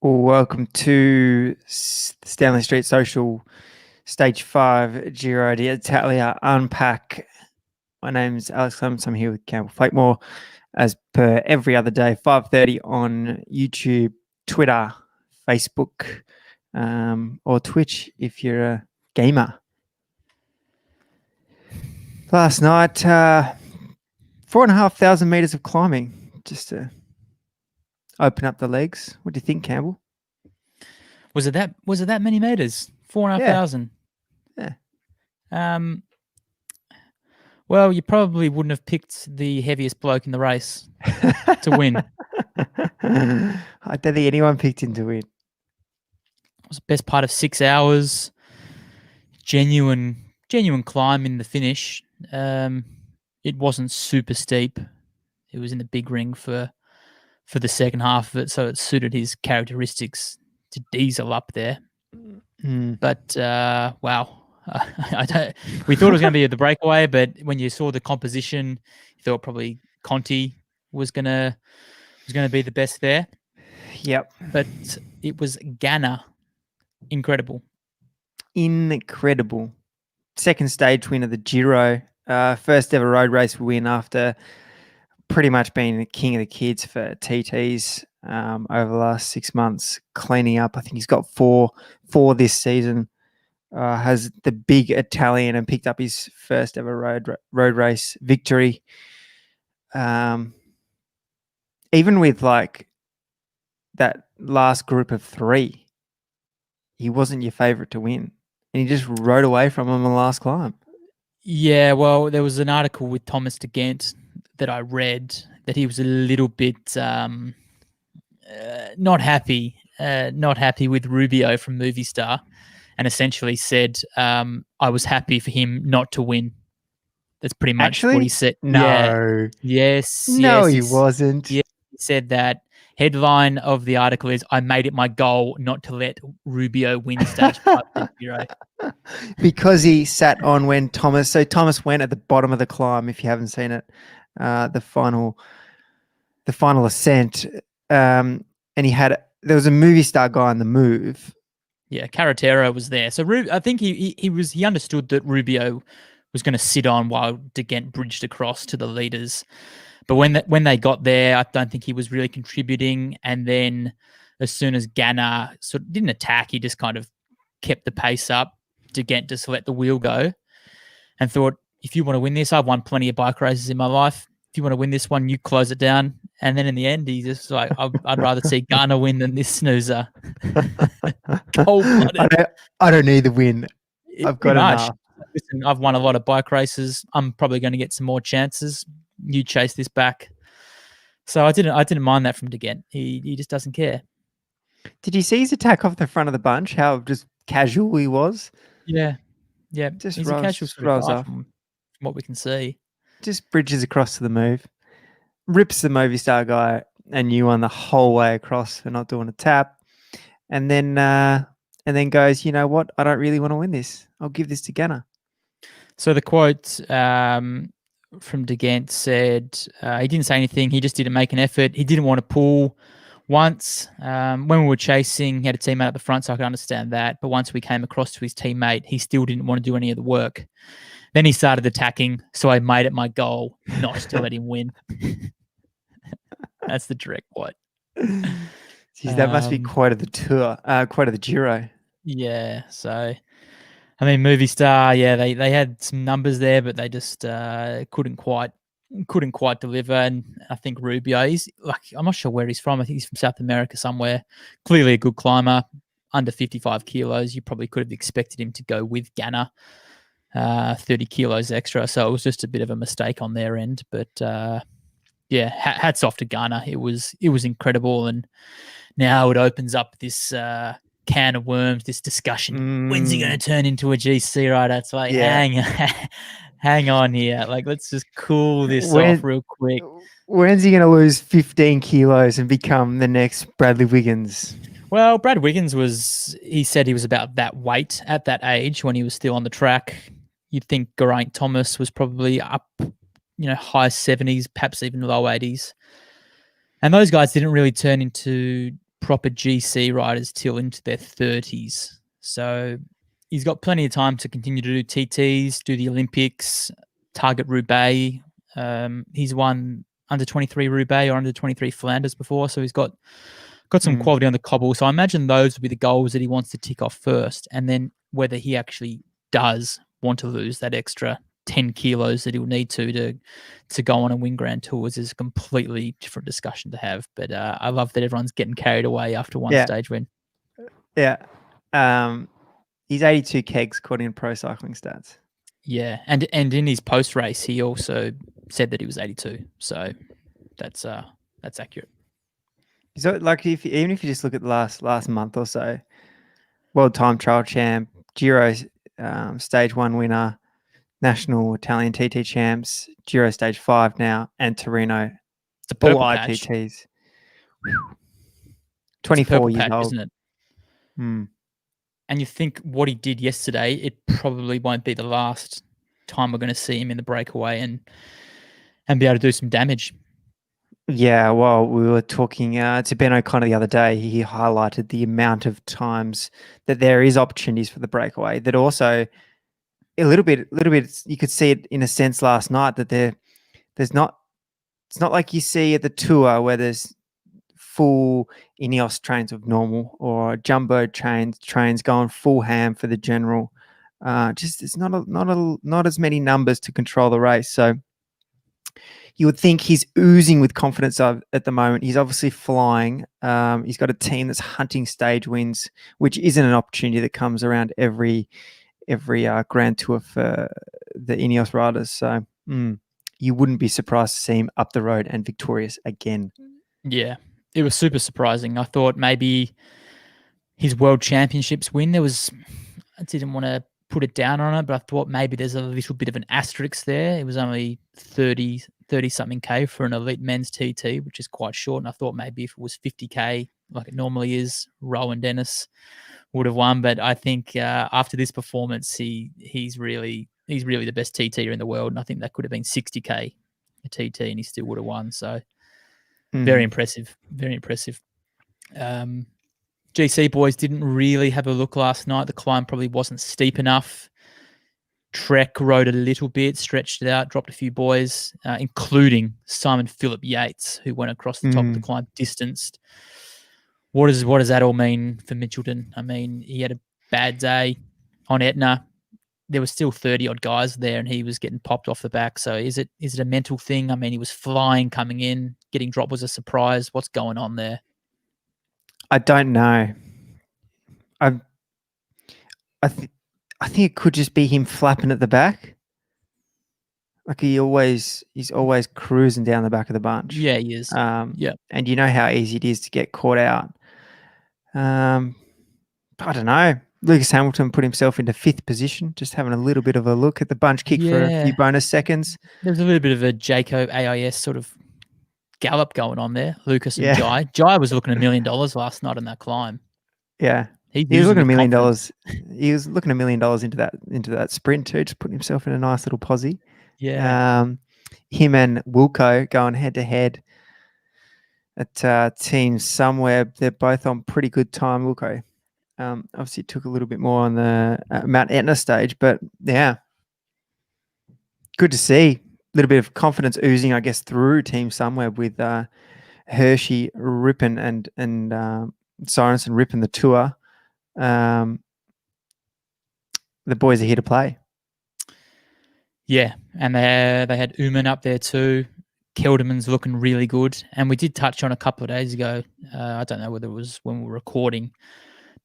Welcome to Stanley Street Social Stage 5 Giro d'Italia Unpack. My name's Alex Clements. I'm here with Campbell Flakemore as per every other day, 5:30 on YouTube, Twitter, Facebook, or Twitch if you're a gamer. Last night, 4,500 meters of climbing just to open up the legs. What do you think, Campbell? Was it that many meters? 4,500. Yeah. Well, you probably wouldn't have picked the heaviest bloke in the race to win. I don't think anyone picked him to win. It was the best part of 6 hours. Genuine climb in the finish. It wasn't super steep. It was in the big ring for the second half of it, so it suited his characteristics to diesel up there. But wow, we thought it was going to be the breakaway, but when you saw the composition, you thought probably Conti was gonna be the best there. Yep. But it was Ganna. Incredible. Second stage win of the Giro. First ever road race win after pretty much being the king of the kids for TTs over the last 6 months, cleaning up. I think he's got four this season. Has the big Italian and picked up his first ever road race victory. Even with like that last group of three, he wasn't your favourite to win, and he just rode away from him on the last climb. Yeah, well, there was an article with Thomas de Ghent that I read that he was a little bit not happy with Rubio from Movistar, and essentially said, I was happy for him not to win. That's pretty much what he said. No. Yeah. No, he wasn't. Yeah, he said that. Headline of the article is, I made it my goal not to let Rubio win stage 5 of Giro. Because he sat on when Thomas went at the bottom of the climb, if you haven't seen it, the final ascent, and there was a Movistar guy on the move. Yeah, Carretero was there. So I think he understood that Rubio was going to sit on while De Ghent bridged across to the leaders. But when they got there, I don't think he was really contributing. And then as soon as Ganna sort of didn't attack, he just kind of kept the pace up. De Ghent just let the wheel go and thought, if you want to win this, I've won plenty of bike races in my life. If you want to win this one, you close it down. And then in the end, he's just like, I'd rather see Ganna win than this snoozer. Cold-blooded. I don't need the win. I've got enough. Listen, I've won a lot of bike races. I'm probably going to get some more chances. You chase this back. So I didn't mind that from De Ghent. He just doesn't care. Did you see his attack off the front of the bunch? How just casual he was? Yeah. Just he's rolls, a casual sort of guy from what we can see. Just bridges across to the move. Rips the Movistar guy a new one the whole way across for not doing a tap. And then goes, you know what? I don't really want to win this. I'll give this to Ganna. So the quote from De Ghent said he didn't say anything. He just didn't make an effort. He didn't want to pull once. When we were chasing, he had a teammate at the front, so I could understand that. But once we came across to his teammate, he still didn't want to do any of the work. Then he started attacking, so I made it my goal not to let him win. That's the direct quote. Jeez, that must be quite of the tour, quite of the Giro. Yeah, so I mean, Movistar, yeah, they had some numbers there, but they just couldn't quite deliver. And I think Rubio, he's like, I'm not sure where he's from. I think he's from South America somewhere. Clearly a good climber, under 55 kilos. You probably could have expected him to go with Ganna, 30 kilos extra. So it was just a bit of a mistake on their end. But yeah, hats off to Ganna. It was incredible, and now it opens up this can of worms, this discussion. When's he going to turn into a GC rider? It's like, hang on here. Like, let's just cool this off real quick. When's he going to lose 15 kilos and become the next Bradley Wiggins? Well, Brad Wiggins he said he was about that weight at that age when he was still on the track. You'd think Geraint Thomas was probably up, high 70s, perhaps even low 80s. And those guys didn't really turn into proper GC riders till into their 30s. So he's got plenty of time to continue to do TTs, do the Olympics, target Roubaix. He's won under 23 Roubaix or under 23 Flanders before, so he's got some quality on the cobble. So I imagine those would be the goals that he wants to tick off first, and then whether he actually does want to lose that extra 10 kilos that he'll need to go on and win Grand Tours is a completely different discussion to have. But I love that everyone's getting carried away after one stage win. Yeah. He's 82 kegs according to Pro Cycling Stats. Yeah, and in his post race, he also said that he was 82. So that's accurate. So, like, even if you just look at the last month or so, World Time Trial Champ, Giro Stage 1 winner, National Italian TT Champs, Giro Stage 5 now, and Torino. It's a purple all patch. IPTs. 24 years patch, old. isn't it? Mm. And you think what he did yesterday, it probably won't be the last time we're going to see him in the breakaway and be able to do some damage. Yeah, well, we were talking to Ben O'Connor the other day. He highlighted the amount of times that there is opportunities for the breakaway. That also a little bit. You could see it in a sense last night that there's not. It's not like you see at the Tour where there's full Ineos trains of normal or jumbo trains going full ham for the general. Just it's not as many numbers to control the race. So you would think he's oozing with confidence at the moment. He's obviously flying. He's got a team that's hunting stage wins, which isn't an opportunity that comes around every Grand Tour for the Ineos riders. So you wouldn't be surprised to see him up the road and victorious again. Yeah, it was super surprising. I thought maybe his World Championships win, I didn't want to put it down on it, but I thought maybe there's a little bit of an asterisk there. It was only 30 something K for an elite men's TT, which is quite short. And I thought maybe if it was 50K like it normally is, Rowan Dennis would have won. But I think after this performance, he's really the best TTer in the world. And I think that could have been 60K a TT and he still would have won. So very impressive. Very impressive. GC boys didn't really have a look last night. The climb probably wasn't steep enough. Trek rode a little bit, stretched it out, dropped a few boys, including Simon Philip Yates, who went across the top of the climb, distanced. What does that all mean for Mitchelton? I mean, he had a bad day on Etna. There were still 30-odd guys there, and he was getting popped off the back. So is it a mental thing? I mean, he was flying coming in. Getting dropped was a surprise. What's going on there? I don't know. I think it could just be him flapping at the back. Like he's always cruising down the back of the bunch. Yeah, he is. Yeah, and you know how easy it is to get caught out. I don't know. Lucas Hamilton put himself into 5th position, just having a little bit of a look at the bunch kick for a few bonus seconds. There was a little bit of a Jayco AIS sort of gallop going on there. Lucas and Jai. Jai was looking $1 million last night on that climb. Yeah. He was looking $1 million. He was looking $1 million into that sprint too, just putting himself in a nice little posse. Yeah. Him and Wilco going head to head at teams somewhere. They're both on pretty good time. Wilco obviously took a little bit more on the Mount Etna stage, but yeah, good to see. A little bit of confidence oozing, I guess, through Team Somewhere with Hershey ripping and Sorensen ripping the Tour. The boys are here to play. Yeah, and they had Uman up there too. Kelderman's looking really good. And we did touch on a couple of days ago, I don't know whether it was when we were recording,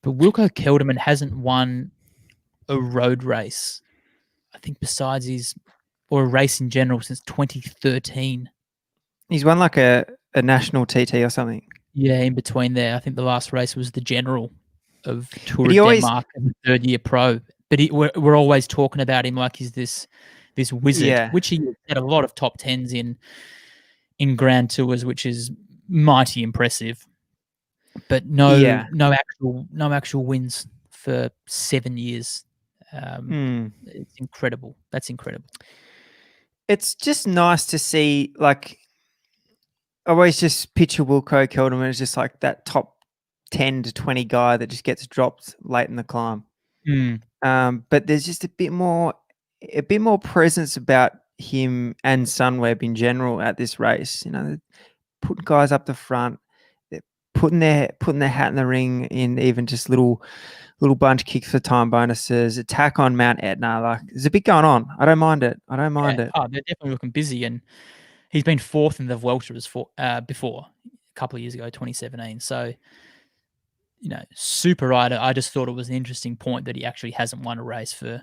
but Wilco Kelderman hasn't won a road race, I think, or a race in general since 2013. He's won like a national TT or something. Yeah, in between there. I think the last race was the general of Tour of Denmark and the 3rd-year pro. But we're always talking about him like he's this wizard, which he had a lot of top 10s in Grand Tours, which is mighty impressive. but Yeah. no actual wins for 7 years. It's incredible. That's incredible. It's just nice to see, like, I always just picture Wilco Kelderman as just like that top 10 to 20 guy that just gets dropped late in the climb. But there's just a bit more presence about him and Sunweb in general at this race. You know, they're putting guys up the front, they're putting their hat in the ring in even just little bunch kicks for time bonuses, attack on Mount Etna. Like, there's a bit going on. I don't mind it. I don't mind it. Oh, they're definitely looking busy, and he's been fourth in the Vueltas before a couple of years ago, 2017. So, super rider. I just thought it was an interesting point that he actually hasn't won a race for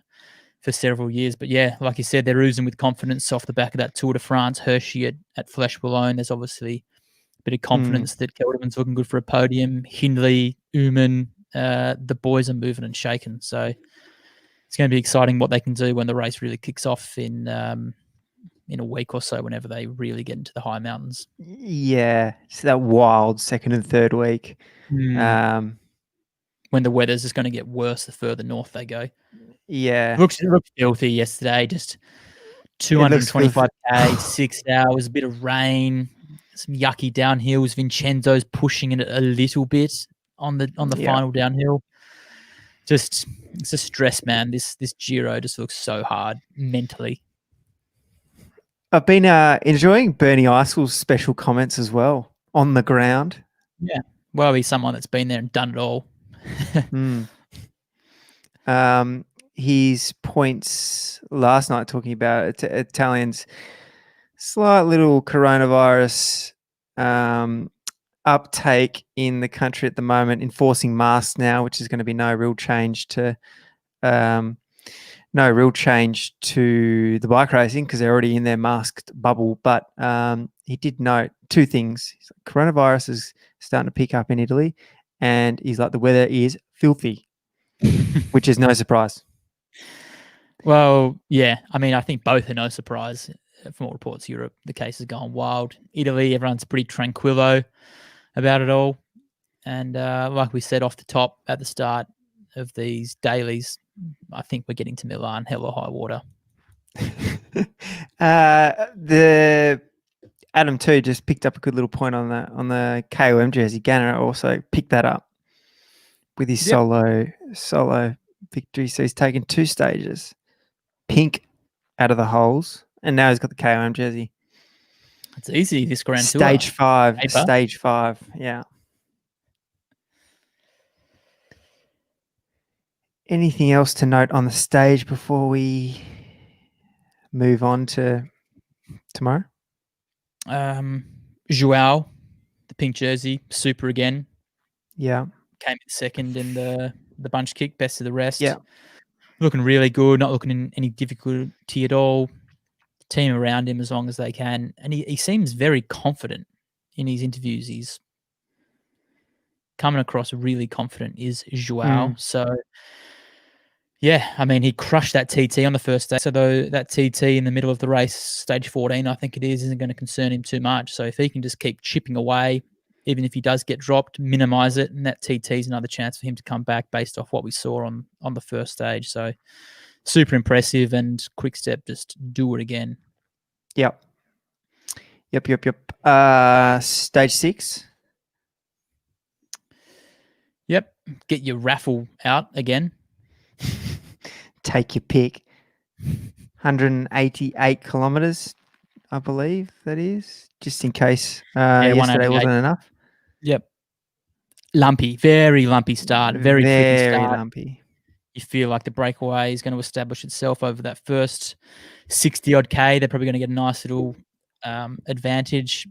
several years. But yeah, like you said, they're oozing with confidence off the back of that Tour de France. Hershey at Flesh Wallone. There's obviously a bit of confidence that Kelderman's looking good for a podium. Hindley, Uman, the boys are moving and shaking. So it's going to be exciting what they can do when the race really kicks off in a week or so, whenever they really get into the high mountains. Yeah, it's that wild second and third week. When the weather's just going to get worse the further north they go. Yeah. It looked filthy yesterday, just 225k, 6 hours, a bit of rain, some yucky downhills. Vincenzo's pushing it a little bit on the final downhill. It's a stress, man. This Giro just looks so hard mentally. I've been enjoying Bernie Eisel's special comments as well on the ground. Yeah, well, he's someone that's been there and done it all. His points last night talking about Italians' slight little coronavirus uptake in the country at the moment, enforcing masks now, which is going to be no real change to the bike racing because they're already in their masked bubble. But he did note two things. He's like, coronavirus is starting to pick up in Italy, and he's like, the weather is filthy, which is no surprise. Well, yeah. I mean, I think both are no surprise. From all reports, Europe, the case has gone wild. Italy, everyone's pretty tranquillo about it all. And like we said off the top at the start of these dailies, I think we're getting to Milan, hell or high water. The Adam too just picked up a good little point on the KOM jersey. Ganner also picked that up with his solo victory. So he's taken 2 stages, pink out of the holes, and now he's got the KOM jersey. It's easy this Grand Tour. Stage 5. Stage 5. Yeah. Anything else to note on the stage before we move on to tomorrow? Joao, the pink jersey, super again. Yeah. Came in second in the bunch kick, best of the rest. Yeah. Looking really good, not looking in any difficulty at all. Team around him as long as they can. And he seems very confident in his interviews. He's coming across really confident, is Joao. So, yeah, I mean, he crushed that TT on the first day. So, though that TT in the middle of the race, stage 14, I think it isn't going to concern him too much. So, if he can just keep chipping away, even if he does get dropped, minimize it, and that TT is another chance for him to come back based off what we saw on the first stage. So, super impressive, and Quick Step just do it again. Yep. Stage 6. Yep. Get your raffle out again. Take your pick. 188 kilometers, I believe that is, just in case yesterday wasn't enough. Yep. Lumpy, very lumpy start, very tricky start. Lumpy. You feel like the breakaway is going to establish itself over that first 60-odd K. They're probably going to get a nice little advantage.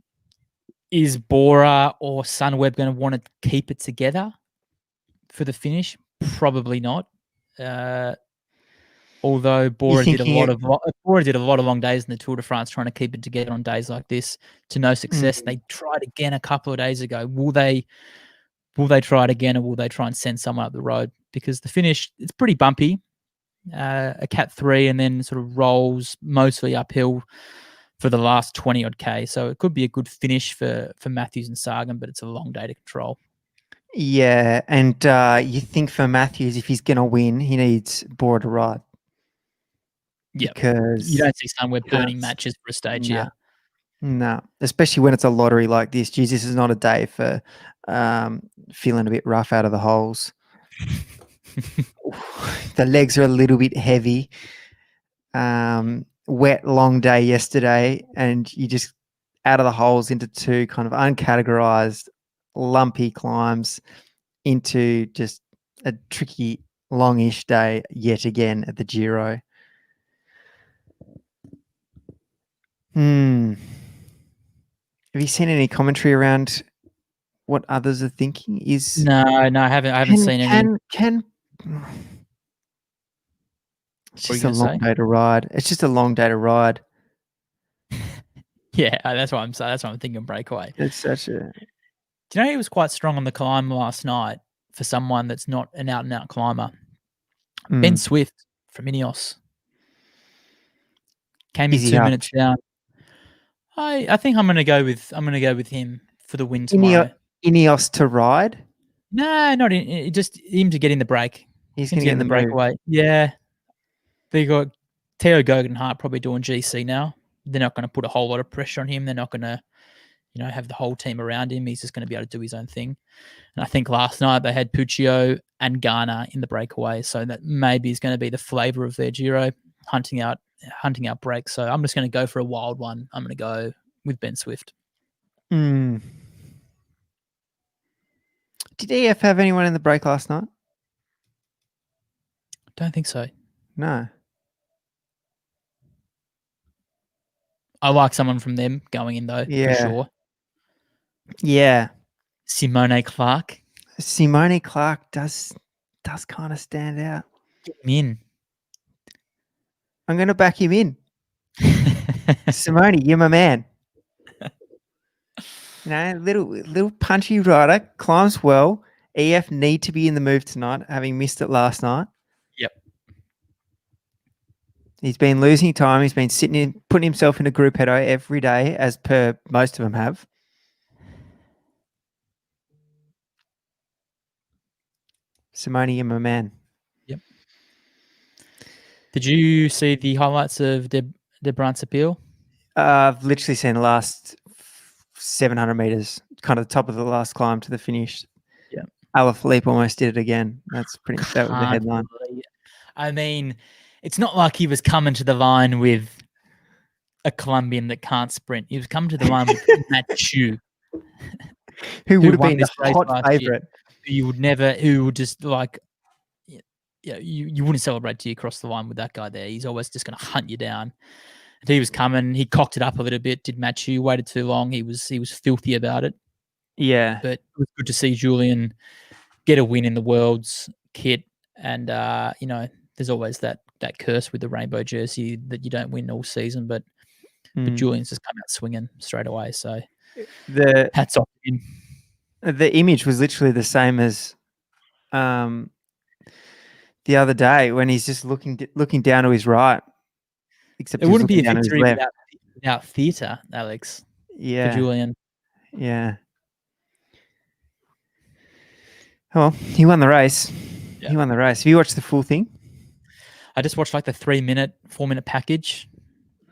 Is Bora or Sunweb going to want to keep it together for the finish? Probably not. Although Bora did a lot of long days in the Tour de France trying to keep it together on days like this to no success. They tried again a couple of days ago. Will they try it again, or will they try and send someone up the road? Because the finish, it's pretty bumpy. A Cat 3 and then sort of rolls mostly uphill for the last 20-odd K. So it could be a good finish for Matthews and Sagan, but it's a long day to control. Yeah, and you think for Matthews, if he's going to win, he needs Bora to ride Yep. You because don't see somewhere burning can't. matches for a stage No, here. no, especially when it's a lottery like this. Geez, this is not a day for feeling a bit rough out of the holes. The legs are a little bit heavy. Wet, long day yesterday, and you just out of the holes into two kind of uncategorized, lumpy climbs into just a tricky, longish day yet again at the Giro. Have you seen any commentary around what others are thinking? No, I haven't seen any. Can it's What are you just a going to long say? day to ride. It's just a long day to ride. Yeah, that's what I'm saying. That's what I'm thinking. Breakaway. It's such a Do you know he was quite strong on the climb last night for someone that's not an out and out climber? Ben Swift from Ineos came in is he 2 minutes up? down. I think I'm gonna go with him for the win tomorrow. Ineos to ride. No, not in, just him to get in the break. He's Him going to to get get in in the the move. breakaway. Yeah, they got Theo Guggenhardt probably doing GC now. They're not going to put a whole lot of pressure on him. They're not going to, have the whole team around him. He's just going to be able to do his own thing. And I think last night they had Puccio and Garner in the breakaway, so that maybe is going to be the flavour of their Giro, hunting out breaks. So I'm just going to go for a wild one. I'm going to go with Ben Swift. Did EF have anyone in the break last night? Don't think so. No. I like someone from them going in though, for sure. Yeah. Simone Clark. Simone Clark does kind of stand out. Get him in. I'm going to back him in. Simone, you're my man. Little punchy rider, climbs well. EF need to be in the move tonight, having missed it last night. Yep. He's been losing time. He's been putting himself in a group header every day, as per most of them have. Simone, you're my man. Yep. Did you see the highlights of De Bransapil? I've literally seen the last 700 meters, kind of the top of the last climb to the finish. Yeah. Alaphilippe almost did it again. That was the headline. I mean, it's not like he was coming to the line with a Colombian that can't sprint. He was coming to the line with Mathieu, who would have won been this the race hot last favorite. Year. Who would just like, you wouldn't celebrate till you cross the line with that guy there. He's always just going to hunt you down. And he was coming. He cocked it up a little bit. Did Mathieu waited too long? He was filthy about it. Yeah, but it was good to see Julian get a win in the Worlds kit. And there's always that curse with the rainbow jersey that you don't win all season. But Julian's just come out swinging straight away. So the hats off to him. The image was literally the same as the other day when he's just looking down to his right. Except it wouldn't be a victory without theatre, Alex. Yeah, for Julian. Yeah. Well, he won the race. Yeah. He won the race. Have you watched the full thing? I just watched like the 4-minute package,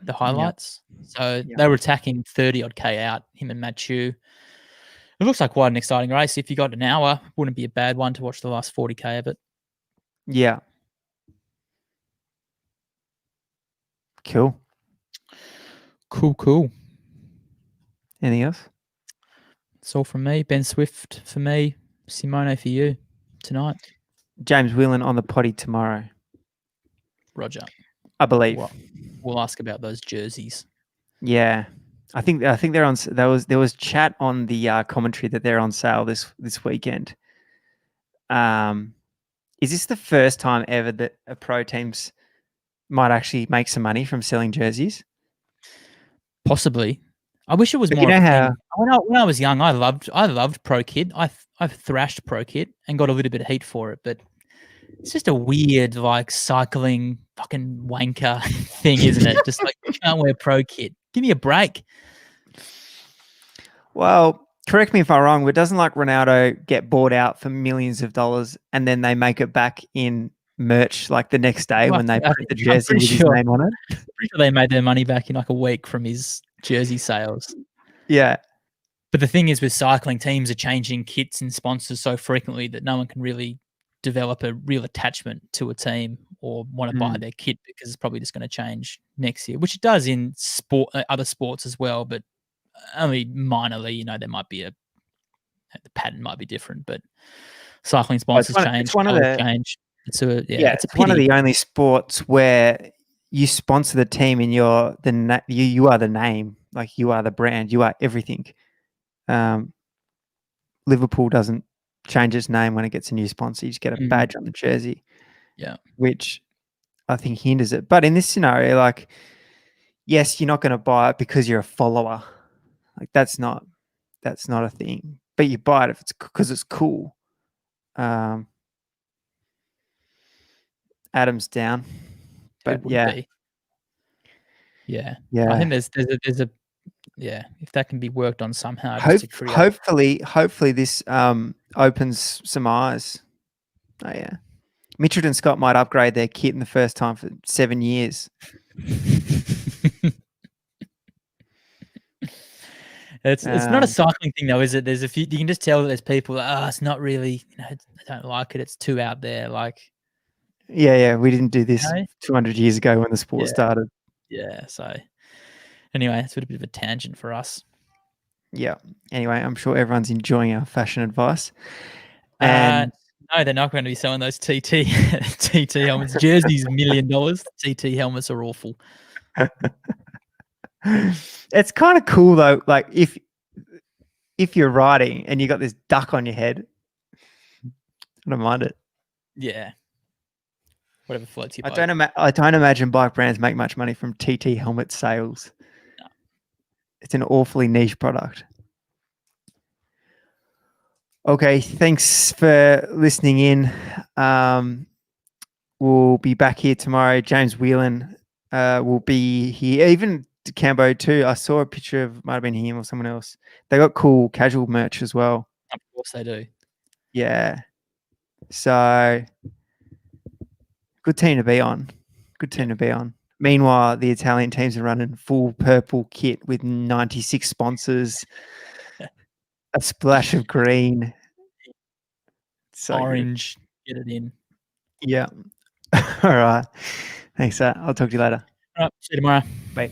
the highlights. Yep. So they were attacking 30 odd K out, him and Mathieu. It looks like quite an exciting race. If you got an hour, wouldn't be a bad one to watch the last 40K of it. Yeah. Cool. Cool. Anything else? That's all from me. Ben Swift for me. Simone for you tonight. James Whelan on the potty tomorrow. Roger. I believe. We'll ask about those jerseys. Yeah. I think they're on. There was chat on the commentary that they're on sale this weekend. Is this the first time ever that a pro teams might actually make some money from selling jerseys? Possibly. I wish it was more. You know how when I was young, I loved Pro Kit. I thrashed Pro Kit and got a little bit of heat for it, but it's just a weird like cycling fucking wanker thing, isn't it? Just like you can't wear Pro Kit. Give me a break. Well, correct me if I'm wrong, but doesn't like Ronaldo get bought out for millions of dollars and then they make it back in merch like the next day Well, when they print the I'm jersey pretty with his sure name on it? they made their money back in like a week from his jersey sales. Yeah. But the thing is, with cycling, teams are changing kits and sponsors so frequently that no one can really develop a real attachment to a team or want to buy their kit because it's probably just going to change next year, which it does in sport, other sports as well, but only minorly. There might be the pattern might be different, but cycling Oh, sponsors it's change, one of colours the change. It's a it's a it's one of pity. the only sports where you sponsor the team and you are the name, like you are the brand, you are everything. Liverpool doesn't change its name when it gets a new sponsor. You just get a badge on the jersey, Yeah. which I think hinders it. But in this scenario, like, yes, you're not going to buy it because you're a follower. Like that's not a thing. But you buy it if it's because it's cool. Adam's down, Who but wouldn't yeah, be? Yeah. I yeah. think there's a yeah, if that can be worked on somehow just to create. Hopefully this opens some eyes. Oh yeah, Mitchell and Scott might upgrade their kit in the first time for 7 years. It's not a cycling thing though, is it? There's a few you can just tell that there's people that, it's not really, I don't like it. It's too out there. Like, Yeah, we didn't do this you know? 200 years ago when the sport Yeah. started. Yeah. So anyway, it's a bit of a tangent for us. Yeah. Anyway, I'm sure everyone's enjoying our fashion advice. Uh And no, they're not going to be selling those TT helmets. Jersey's $1 million. TT helmets are awful. it's kind of cool though. Like if you're riding and you got this duck on your head, I don't mind it. Yeah. Whatever floats your I boat. don't imagine bike brands make much money from TT helmet sales. No. It's an awfully niche product. Okay, thanks for listening in. We'll be back here tomorrow. James Whelan will be here. Even Cambo too. I saw a picture of, might have been him or someone else. They got cool casual merch as well. Of course they do. Yeah. So good team to be on. Good team to be on. Meanwhile, the Italian teams are running full purple kit with 96 sponsors, a splash of green. So Orange, get it in. good. Yeah. All right. Thanks. I'll talk to you later. All right, see you tomorrow. Bye.